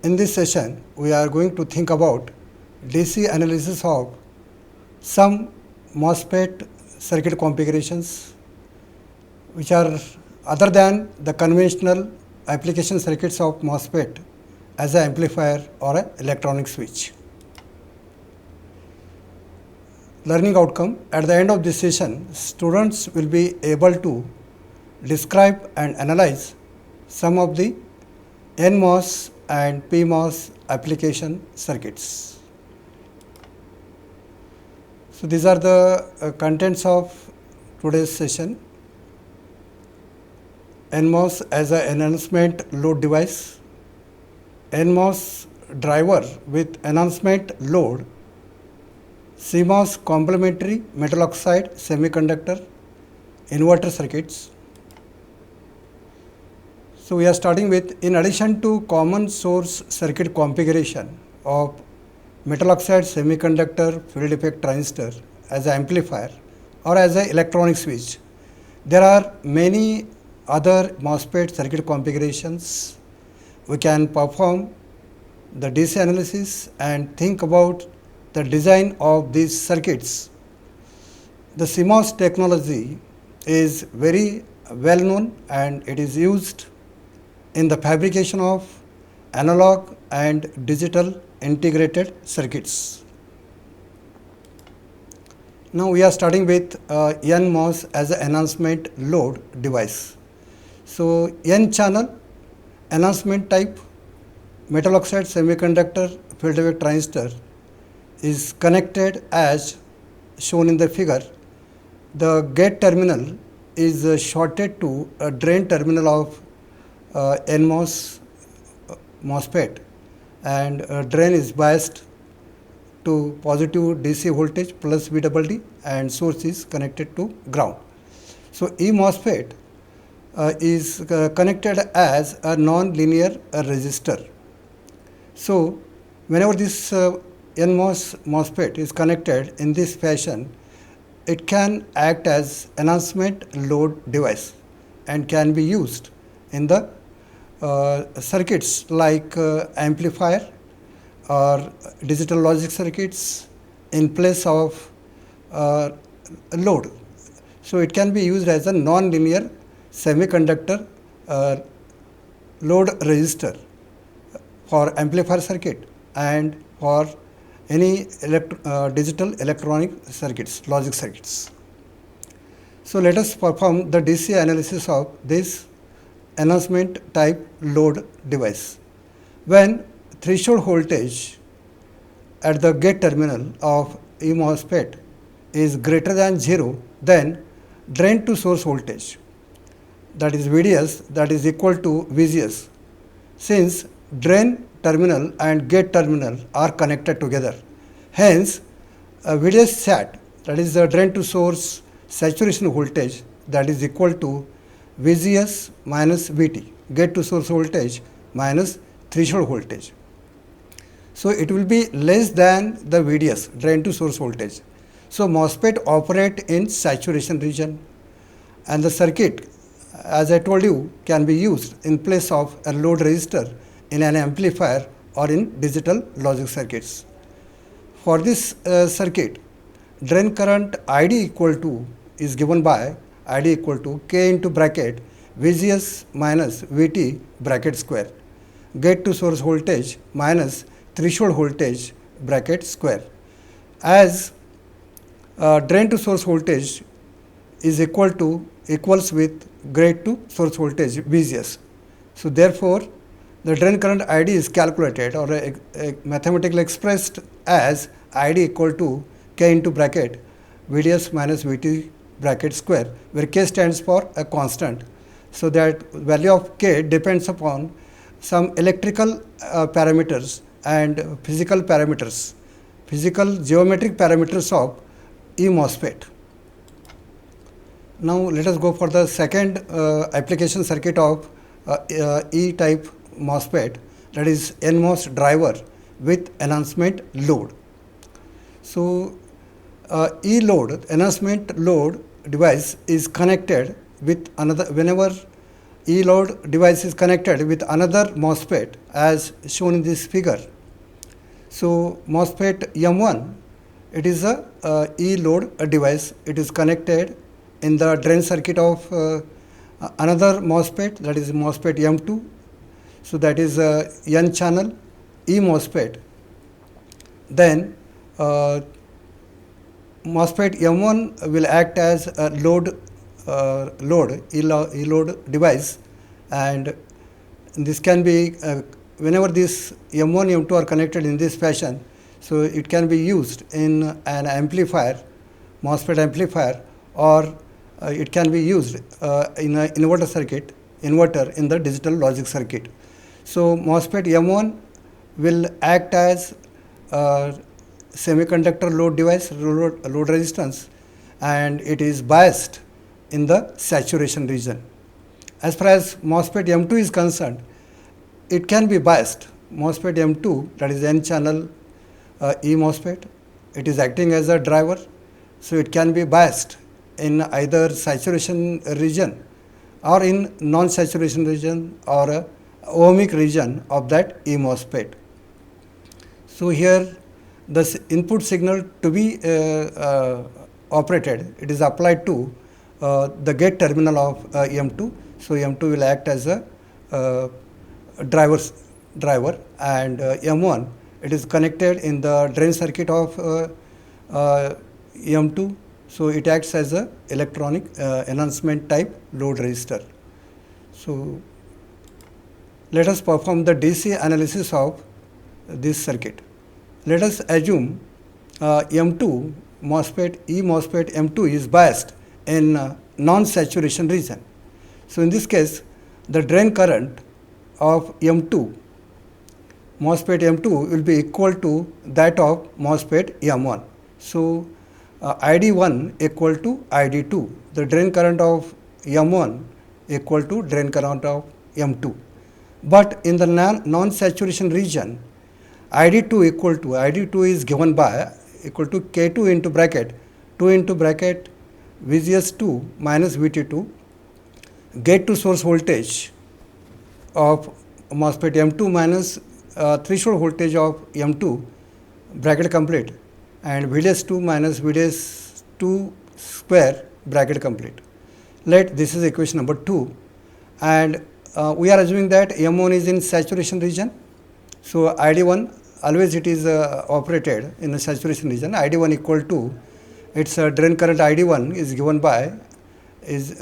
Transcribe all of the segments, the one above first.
In this session, we are going to think about DC analysis of some MOSFET circuit configurations which are other than the conventional application circuits of MOSFET as an amplifier or an electronic switch. Learning outcome: at the end of this session, students will be able to describe and analyze some of the NMOS and PMOS application circuits. So these are the contents of today's session. NMOS as an enhancement load device, NMOS driver with enhancement load, CMOS complementary metal oxide semiconductor inverter circuits. So we are starting with, in addition to common source circuit configuration of metal oxide semiconductor field effect transistor as an amplifier or as an electronic switch, there are many other MOSFET circuit configurations. We can perform the DC analysis and think about the design of these circuits. The CMOS technology is very well known and it is used in the fabrication of analog and digital integrated circuits. Now we are starting with NMOS as an enhancement load device. So N channel enhancement type metal oxide semiconductor field effect transistor is connected as shown in the figure. The gate terminal is shorted to a drain terminal of NMOS MOSFET, and drain is biased to positive DC voltage plus VDD and source is connected to ground. So E MOSFET is connected as a non-linear resistor. So whenever this NMOS MOSFET is connected in this fashion, it can act as enhancement load device and can be used in the circuits like amplifier or digital logic circuits in place of load. So it can be used as a non-linear semiconductor load resistor for amplifier circuit and for any digital electronic circuits, logic circuits. So let us perform the DC analysis of this enhancement type load device. When threshold voltage at the gate terminal of E MOSFET is greater than 0, then drain to source voltage, that is VDS, that is equal to VGS. Since drain terminal and gate terminal are connected together, hence VDS SAT, that is the drain to source saturation voltage, that is equal to VGS minus VT, gate to source voltage minus threshold voltage. So it will be less than the VDS, drain to source voltage. So MOSFET operate in saturation region, and the circuit, as I told you, can be used in place of a load resistor in an amplifier or in digital logic circuits. For this circuit, drain current ID equal to is given by ID equal to K into bracket VGS minus VT bracket square, gate to source voltage minus threshold voltage bracket square. As drain to source voltage is equals with gate to source voltage VGS. So therefore, the drain current ID is calculated or mathematically expressed as ID equal to K into bracket VDS minus VT bracket square, where K stands for a constant. So that value of K depends upon some electrical parameters and physical parameters, physical geometric parameters of E MOSFET. Now let us go for the second application circuit of E type MOSFET, that is NMOS driver with enhancement load. So E load, enhancement load device is connected with another, whenever E load device is connected with another MOSFET as shown in this figure. So MOSFET M1, it is a E load device. It is connected in the drain circuit of another MOSFET, that is MOSFET M2. So that is a N channel E MOSFET. Then MOSFET M1 will act as a E load device, and this can be whenever this M1 M2 are connected in this fashion, so it can be used in an amplifier, MOSFET amplifier, or it can be used in an inverter in the digital logic circuit. So MOSFET M1 will act as semiconductor load device, load resistance, and it is biased in the saturation region. As far as MOSFET M2 is concerned, it can be biased. MOSFET M2, that is N channel E MOSFET, it is acting as a driver, so it can be biased in either saturation region or in non-saturation region or a ohmic region of that E MOSFET. So here the input signal to be operated, it is applied to the gate terminal of M2. So M2 will act as a driver, and M1, it is connected in the drain circuit of M2. So it acts as a electronic enhancement type load resistor. So let us perform the DC analysis of this circuit. Let us assume M2 MOSFET, E MOSFET M2 is biased in non-saturation region. So in this case, the drain current of M2, MOSFET M2 will be equal to that of MOSFET M1. So ID1 equal to ID2. The drain current of M1 equal to drain current of M2. But in the non-saturation region, ID2 is given by equal to K2 into bracket, 2 into bracket VGS2 minus VT2, gate to source voltage of MOSFET M2 minus threshold voltage of M2, bracket complete, and VDS2 minus VDS2 square, bracket complete. Let this is equation number 2, and we are assuming that M1 is in saturation region. So ID1, always it is operated in the saturation region. ID1 equal to its drain current ID1 is given by is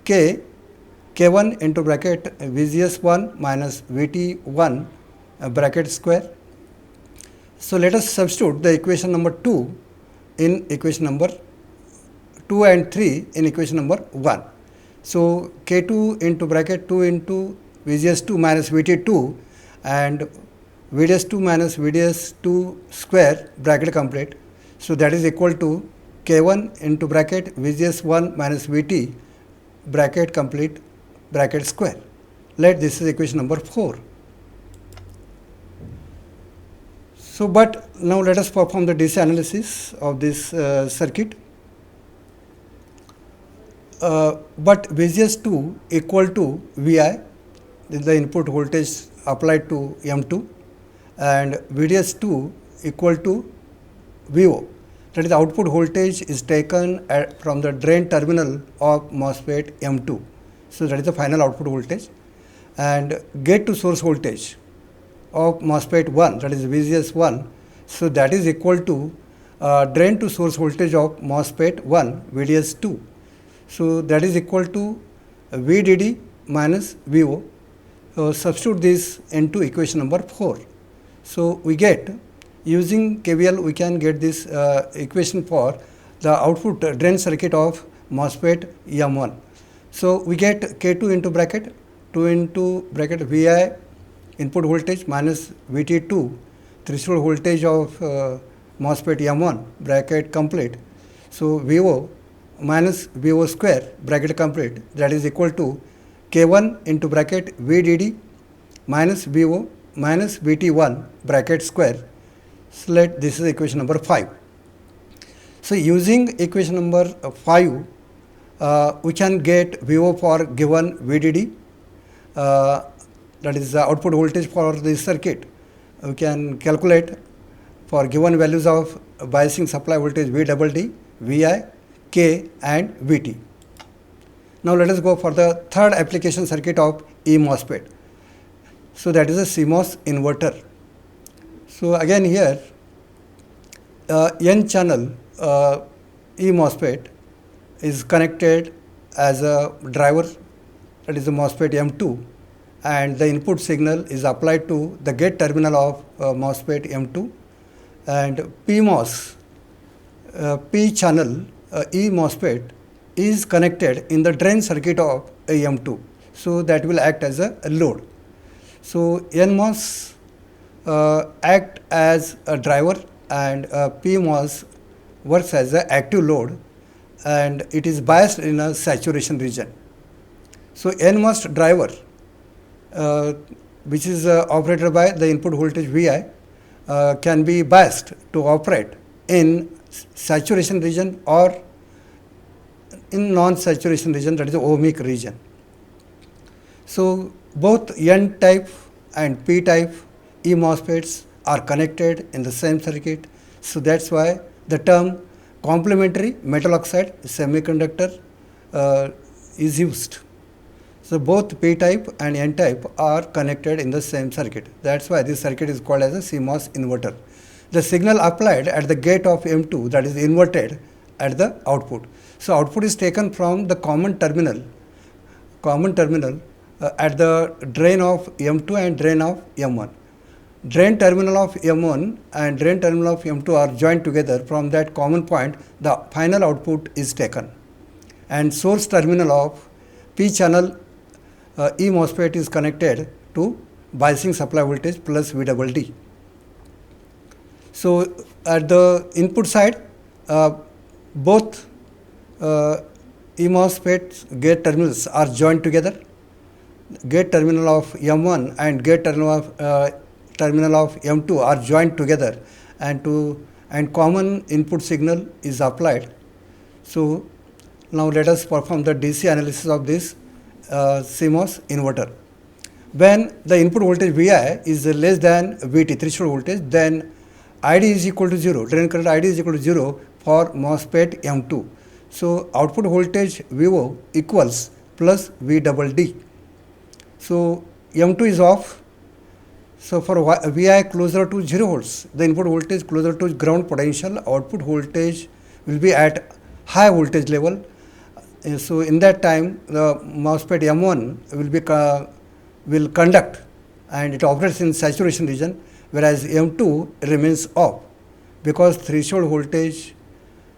K1 into bracket VGS1 minus VT1 bracket square. So let us substitute the equation number 2 in equation number 2 and 3 in equation number 1. So K2 into bracket 2 into VGS2 minus VT2 and VDS2 minus VDS2 square, bracket complete. So that is equal to K1 into bracket VGS1 minus VT, bracket complete, bracket square. Let this is equation number 4. So but now let us perform the DC analysis of this circuit. But VGS2 equal to VI, this is the input voltage applied to M2, and VDS2 equal to VO, that is the output voltage is taken from the drain terminal of MOSFET M2. So that is the final output voltage, and gate to source voltage of MOSFET 1, that is VGS1. So that is equal to drain to source voltage of MOSFET 1, VDS2. So that is equal to VDD minus VO. So substitute this into equation number 4. So we get, using KVL, we can get this equation for the output drain circuit of MOSFET M1. So we get K2 into bracket 2 into bracket VI input voltage minus VT2 threshold voltage of MOSFET M1, bracket complete. So VO minus VO square, bracket complete, that is equal to K1 into bracket VDD minus VO minus VT1, bracket square. So let this is equation number 5. So using equation number 5, we can get VO for given VDD, that is the output voltage for the circuit. We can calculate for given values of biasing supply voltage VDD, VI, K and VT. Now let us go for the third application circuit of MOSFET. So that is a CMOS inverter. So again here N channel MOSFET is connected as a driver, that is the MOSFET M2, and the input signal is applied to the gate terminal of MOSFET M2, and PMOS P channel MOSFET is connected in the drain circuit of M2, so that will act as a load. So NMOS act as a driver and PMOS works as an active load, and it is biased in a saturation region. So NMOS driver which is operated by the input voltage Vi can be biased to operate in saturation region or in non-saturation region, that is the ohmic region. So both N type and P type MOSFETs are connected in the same circuit. So that's why the term complementary metal oxide semiconductor is used. So both P type and N type are connected in the same circuit. That's why this circuit is called as a CMOS inverter. The signal applied at the gate of M2, that is inverted at the output. So output is taken from the common terminal at the drain of M2 and drain of M1. Drain terminal of M1 and drain terminal of M2 are joined together. From that common point, the final output is taken. And source terminal of P channel MOSFET is connected to biasing supply voltage plus VDD. So at the input side, both MOSFET gate terminals are joined together. Gate terminal of M1 and gate terminal of M2 are joined together, and common input signal is applied. So now let us perform the DC analysis of this CMOS inverter. When the input voltage Vi is less than VT threshold voltage, then ID is equal to 0, drain current ID is equal to 0 for MOSFET M2. So output voltage VO equals plus VDD. So M2 is off. So for Vi closer to 0 volts, the input voltage closer to ground potential, output voltage will be at high voltage level. So in that time, the MOSFET M1 will conduct and it operates in saturation region, whereas M2 remains off because threshold voltage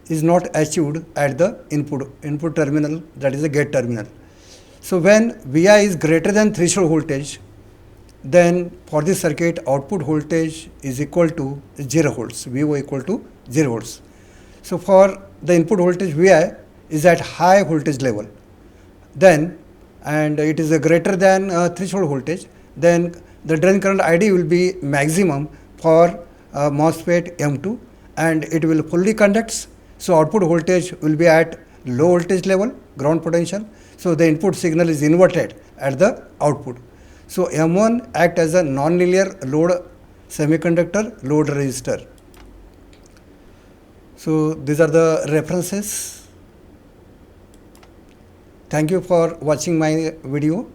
is not achieved at the input terminal, that is the gate terminal. So when Vi is greater than threshold voltage, then for this circuit output voltage is equal to 0 volts, VO equal to 0 volts. So for the input voltage Vi is at high voltage level, then and it is a greater than threshold voltage, then the drain current ID will be maximum for MOSFET M2 and it will fully conducts. So output voltage will be at low voltage level, ground potential. So the input signal is inverted at the output. So M1 act as a non-linear load semiconductor load resistor. So these are the references. Thank you for watching my video.